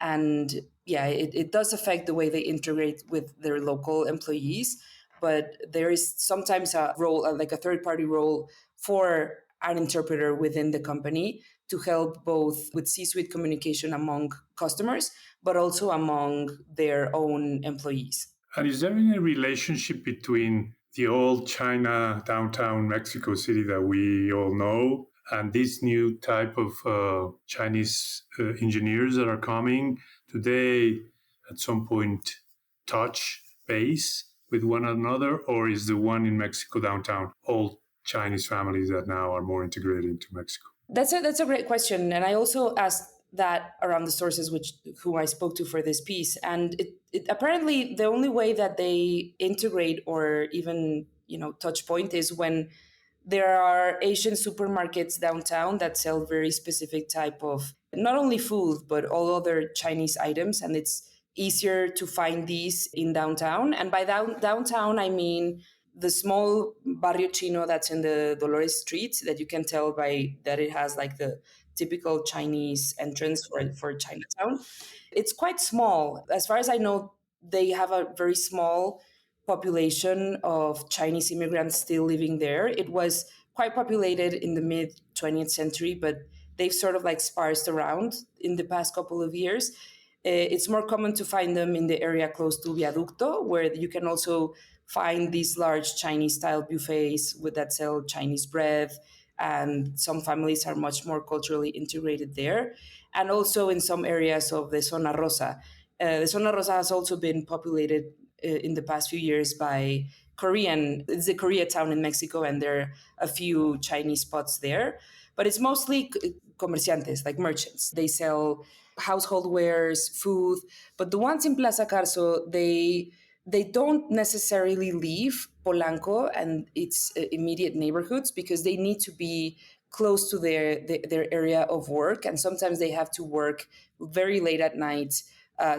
And yeah, it does affect the way they integrate with their local employees. But there is sometimes a role, like a third-party role for an interpreter within the company to help both with C-suite communication among customers, but also among their own employees. And is there any relationship between the old China downtown Mexico City that we all know and this new type of Chinese engineers that are coming? Do they at some point touch base with one another, or is the one in Mexico downtown old Chinese families that now are more integrated into Mexico? That's a great question. And I also asked that around the sources who I spoke to for this piece. And it apparently the only way that they integrate or even, touch point is when there are Asian supermarkets downtown that sell very specific type of not only food, but all other Chinese items. And it's easier to find these in downtown. And by downtown, I mean the small barrio chino that's in the Dolores Street that you can tell by that it has like the typical Chinese entrance for Chinatown. It's quite small. As far as I know, they have a very small population of Chinese immigrants still living there. It was quite populated in the mid 20th century, but they've sort of like sparsed around in the past couple of years. It's more common to find them in the area close to Viaducto, where you can also find these large Chinese-style buffets that sell Chinese bread, and some families are much more culturally integrated there. And also in some areas of the Zona Rosa. The Zona Rosa has also been populated in the past few years by Korean. It's the Koreatown in Mexico, and there are a few Chinese spots there. But it's mostly comerciantes, like merchants. They sell household wares, food. But the ones in Plaza Carso, they don't necessarily leave Polanco and its immediate neighborhoods because they need to be close to their area of work. And sometimes they have to work very late at night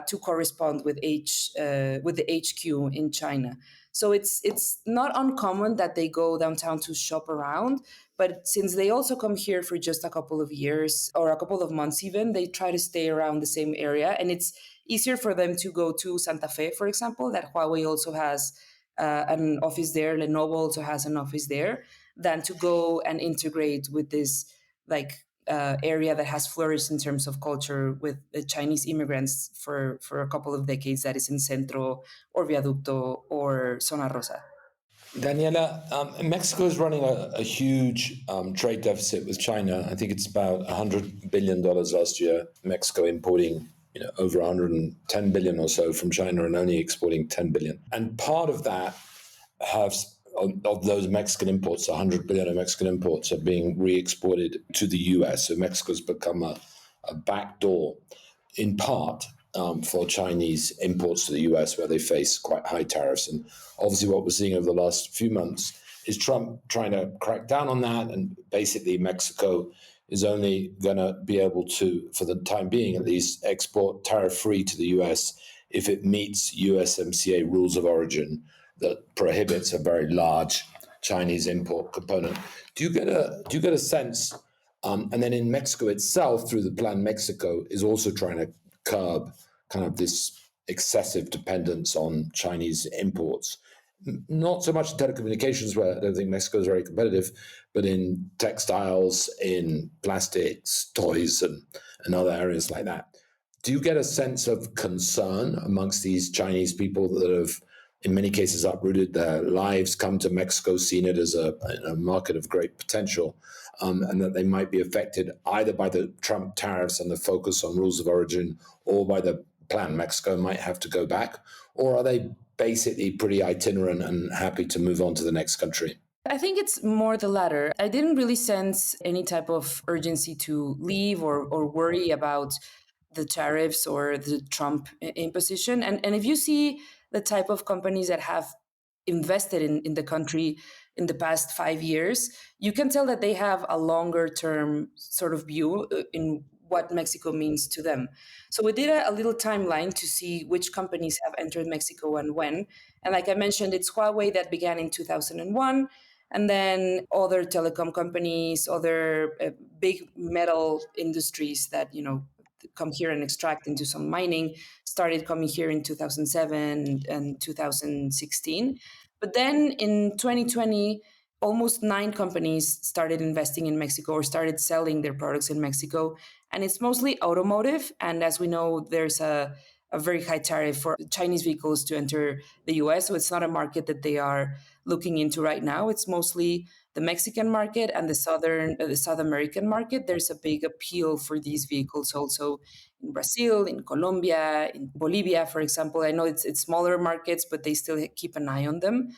to correspond with the HQ in China. So it's not uncommon that they go downtown to shop around, but since they also come here for just a couple of years or a couple of months even, they try to stay around the same area. And it's easier for them to go to Santa Fe, for example, that Huawei also has an office there, Lenovo also has an office there, than to go and integrate with this area that has flourished in terms of culture with the Chinese immigrants for a couple of decades, that is in Centro or Viaducto or Zona Rosa. Daniela, Mexico is running a huge trade deficit with China. I think it's about $100 billion last year. Mexico importing over 110 billion or so from China and only exporting 10 billion. And part of that of those Mexican imports, 100 billion of Mexican imports are being re-exported to the US. So Mexico's become a backdoor, in part, for Chinese imports to the US, where they face quite high tariffs. And obviously what we're seeing over the last few months is Trump trying to crack down on that. And basically Mexico is only going to be able to, for the time being at least, export tariff-free to the US if it meets USMCA rules of origin that prohibits a very large Chinese import component. Do you get a sense? And then in Mexico itself, through the Plan Mexico, is also trying to curb kind of this excessive dependence on Chinese imports. Not so much in telecommunications, where I don't think Mexico is very competitive, but in textiles, in plastics, toys, and other areas like that. Do you get a sense of concern amongst these Chinese people that have, in many cases, uprooted their lives, come to Mexico, seen it as a market of great potential, and that they might be affected either by the Trump tariffs and the focus on rules of origin, or by the Plan Mexico might have to go back? Or are they basically pretty itinerant and happy to move on to the next country? I think it's more the latter. I didn't really sense any type of urgency to leave or worry about the tariffs or the Trump imposition. And if you see the type of companies that have invested in the country in the past 5 years, you can tell that they have a longer term sort of view in what Mexico means to them. So we did a little timeline to see which companies have entered Mexico and when. And like I mentioned, it's Huawei that began in 2001, and then other telecom companies, other big metal industries that, come here and extract into some mining, started coming here in 2007 and 2016. But then in 2020, almost 9 companies started investing in Mexico or started selling their products in Mexico. And it's mostly automotive. And as we know, there's a very high tariff for Chinese vehicles to enter the US. So it's not a market that they are looking into right now. It's mostly the Mexican market and the South American market. There's a big appeal for these vehicles also in Brazil, in Colombia, in Bolivia, for example. I know it's smaller markets, but they still keep an eye on them.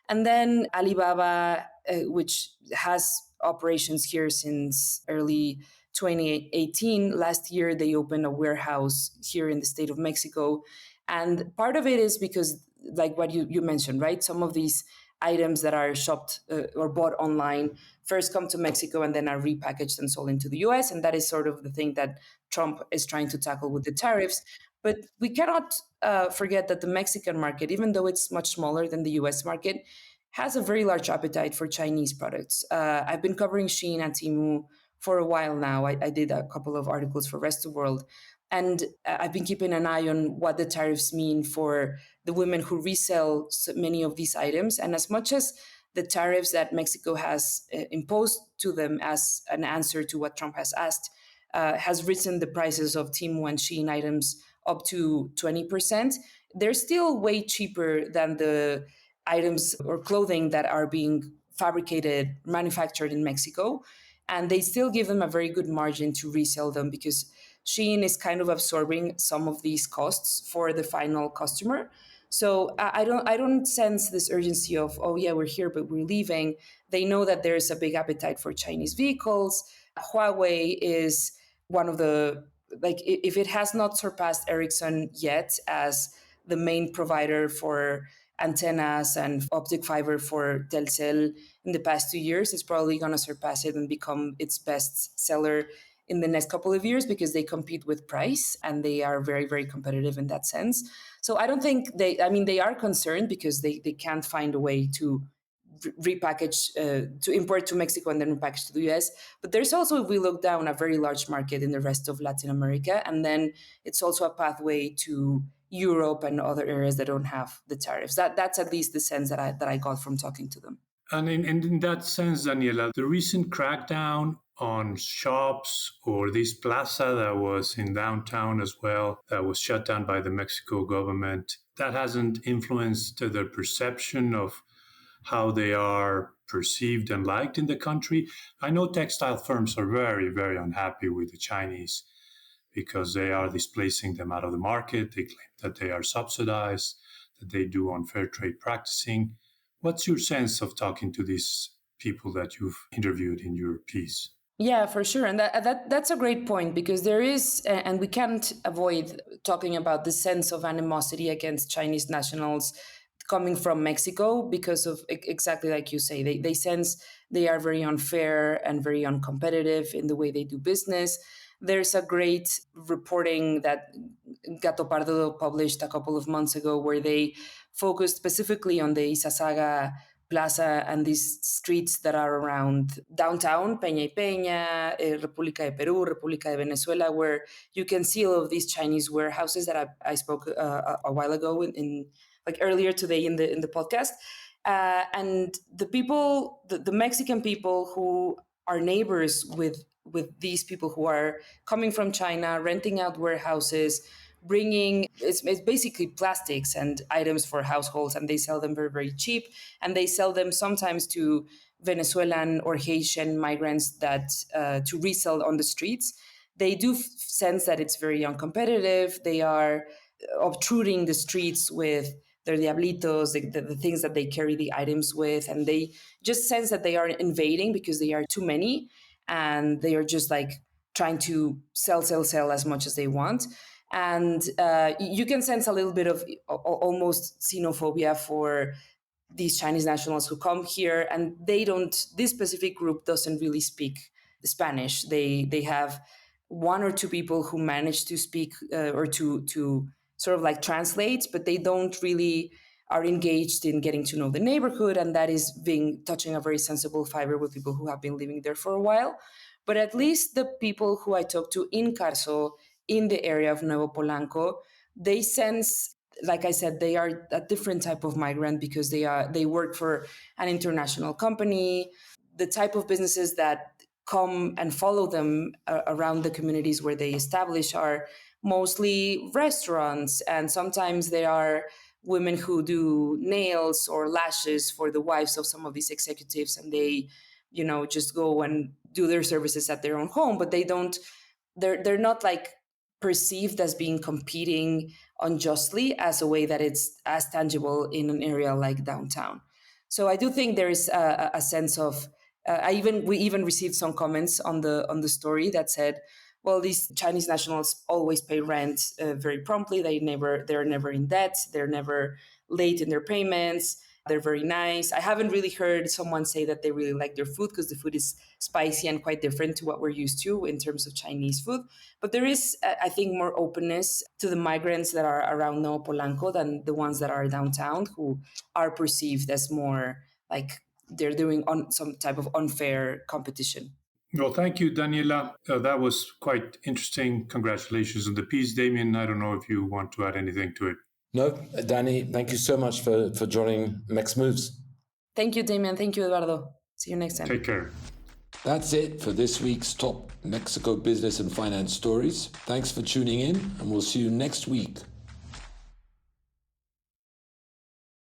And then Alibaba, which has operations here since early 2018. Last year, they opened a warehouse here in the state of Mexico. And part of it is because, like what you mentioned, right? Some of these items that are shopped or bought online first come to Mexico and then are repackaged and sold into the US. And that is sort of the thing that Trump is trying to tackle with the tariffs. But we cannot forget that the Mexican market, even though it's much smaller than the US market, has a very large appetite for Chinese products. I've been covering Shein and Temu for a while now. I did a couple of articles for Rest of the World. And I've been keeping an eye on what the tariffs mean for the women who resell many of these items. And as much as the tariffs that Mexico has imposed to them as an answer to what Trump has asked has risen the prices of Temu and Shein items up to 20%, they're still way cheaper than the items or clothing that are being fabricated, manufactured in Mexico. And they still give them a very good margin to resell them because Shein is kind of absorbing some of these costs for the final customer. So I don't sense this urgency of, oh yeah, we're here, but we're leaving. They know that there is a big appetite for Chinese vehicles. Huawei is one of the, like, if it has not surpassed Ericsson yet as the main provider for antennas and optic fiber for Telcel in the past 2 years, it's probably going to surpass it and become its best seller in the next couple of years because they compete with price and they are very, very competitive in that sense. So I don't think they are concerned because they can't find a way to repackage, to import to Mexico and then repackage to the US. But there's also, if we look down, a very large market in the rest of Latin America. And then it's also a pathway to Europe and other areas that don't have the tariffs. That's at least the sense that I got from talking to them. And in that sense, Daniela, the recent crackdown on shops or this plaza that was in downtown as well, that was shut down by the Mexico government, that hasn't influenced their perception of how they are perceived and liked in the country. I know textile firms are very, very unhappy with the Chinese because they are displacing them out of the market. They claim that they are subsidized, that they do unfair trade practicing. What's your sense of talking to these people that you've interviewed in your piece? Yeah, for sure. And that's a great point because there is, and we can't avoid talking about the sense of animosity against Chinese nationals coming from Mexico because of exactly like you say, they sense they are very unfair and very uncompetitive in the way they do business. There's a great reporting that Gato Pardo published a couple of months ago where they focused specifically on the Izazaga Plaza and these streets that are around downtown, Peña y Peña, República de Perú, República de Venezuela, where you can see all of these Chinese warehouses that I spoke a while ago in like earlier today in the podcast. And the people, the Mexican people who are neighbors with these people who are coming from China, renting out warehouses, bringing it's basically plastics and items for households, and they sell them very, very cheap, and they sell them sometimes to Venezuelan or Haitian migrants that to resell on the streets. They do sense that it's very uncompetitive. They are obtruding the streets with their diablitos, the things that they carry the items with, and they just sense that they are invading because they are too many, and they are just like trying to sell as much as they want. And you can sense a little bit of almost xenophobia for these Chinese nationals who come here, and this specific group doesn't really speak Spanish. They have one or two people who manage to speak or to sort of like translate, but they don't really are engaged in getting to know the neighborhood, and that is touching a very sensible fiber with people who have been living there for a while. But at least the people who I talked to in Carso, in the area of Nuevo Polanco, they sense, like I said, they are a different type of migrant because they work for an international company. The type of businesses that come and follow them around the communities where they establish are mostly restaurants, and sometimes they are women who do nails or lashes for the wives of some of these executives, and they just go and do their services at their own home, but they're not like perceived as being competing unjustly as a way that it's as tangible in an area like downtown. So I do think there is a sense of we even received some comments on the story that said, well, these Chinese nationals always pay rent very promptly. They're never in debt. They're never late in their payments. They're very nice. I haven't really heard someone say that they really like their food, because the food is spicy and quite different to what we're used to in terms of Chinese food. But there is, I think, more openness to the migrants that are around Nuevo Polanco than the ones that are downtown, who are perceived as more like they're doing some type of unfair competition. Well, thank you, Daniela. That was quite interesting. Congratulations on the piece. Damian, I don't know if you want to add anything to it. No, Danny, thank you so much for joining MexMoves. Thank you, Damian. Thank you, Eduardo. See you next time. Take care. That's it for this week's top Mexico business and finance stories. Thanks for tuning in, and we'll see you next week